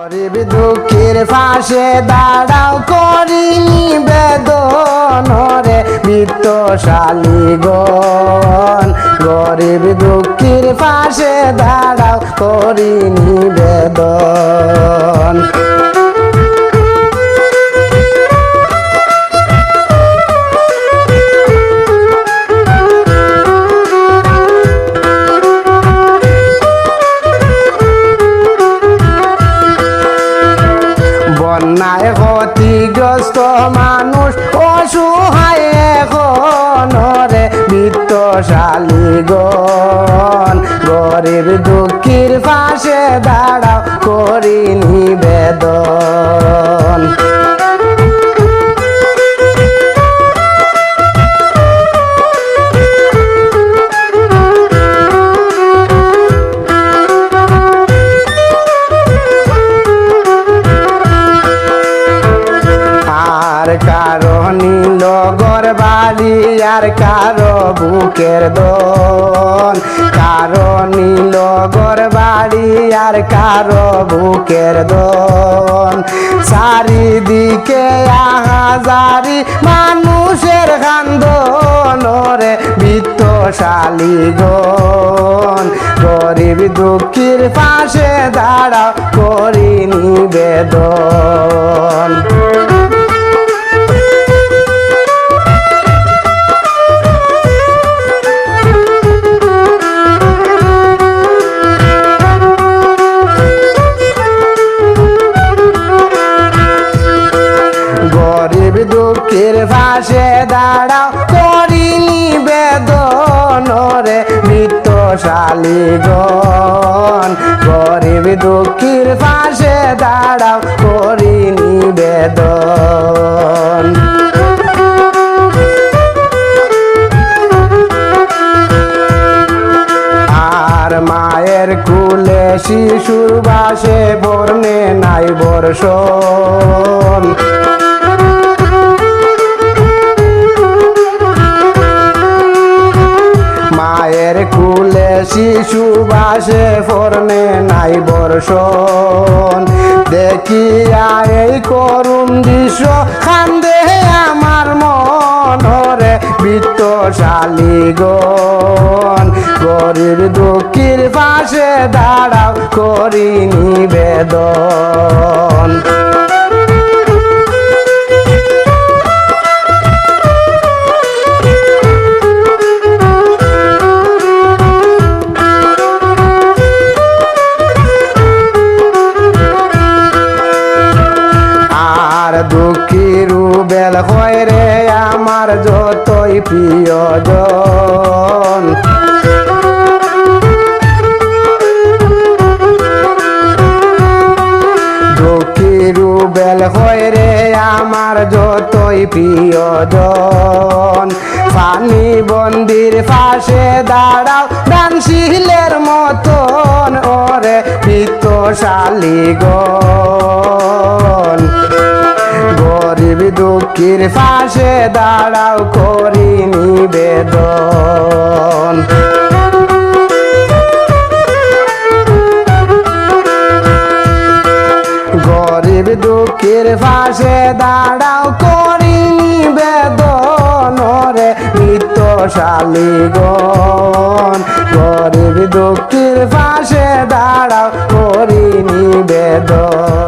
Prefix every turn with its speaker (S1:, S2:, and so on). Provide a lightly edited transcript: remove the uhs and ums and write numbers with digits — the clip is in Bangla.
S1: গরিব দুঃখের পাশে দাঁড়াও করি নিবেদন রে বিত্তশালীগণ। গরিব দুঃখের পাশে দাঁড়াও করি নিবেদন। বন্যায় ক্ষতিগ্রস্ত মানুষ অসহায় এখন রে বিত্তশালীগণ। গরিব দুঃখীর পাশে দাঁড়াও করি নিবেদন। কারো নীল গরবাড়ি আর কারো বুকের দন। কারো নীল গরবাড়ি আর কারো বুকের দন। চারিদিকে হাজারি মানুষের কান্দন রে বিত্তশালীগণ। গরিব দুঃখীর পাশে দাঁড়াও করি নিবেদন। গরিব দুঃখের পাশে দাঁড়াও করি নিবেদন রে বিত্তশালীগণ। গরিব দুঃখের পাশে দাঁড়াও করি নিবেদন। আর মায়ের কুলে শিশুর বাসে বর্ণে নাই বর্ষণ। মায়ের কুলে শিশু বাসে ফর্নে নাই বর্ষণ। দেখিয়া এই করুণ দৃশ্য কান্দে আমার মন রে বিত্তশালীগণ। গরিব দুঃখীর পাশে দাঁড়াও করি নিবেদন। দুঃখীর বেল হয় রে আমার যতই প্রিয়জন। দুঃখীর বেল হয় রে আমার যতই প্রিয়জন। পানি বন্দির পাশে দাঁড়াও দানশীলের মতন ওরে বিত্তশালীগণ। গরিব দুঃখীর পাশে দাঁড়াও করি নিবেদন। গরিব দুঃখীর পাশে দাঁড়াও করি নিবেদন রে বিত্তশালীগণ। গরিব দুঃখীর পাশে দাঁড়াও করি নিবেদন।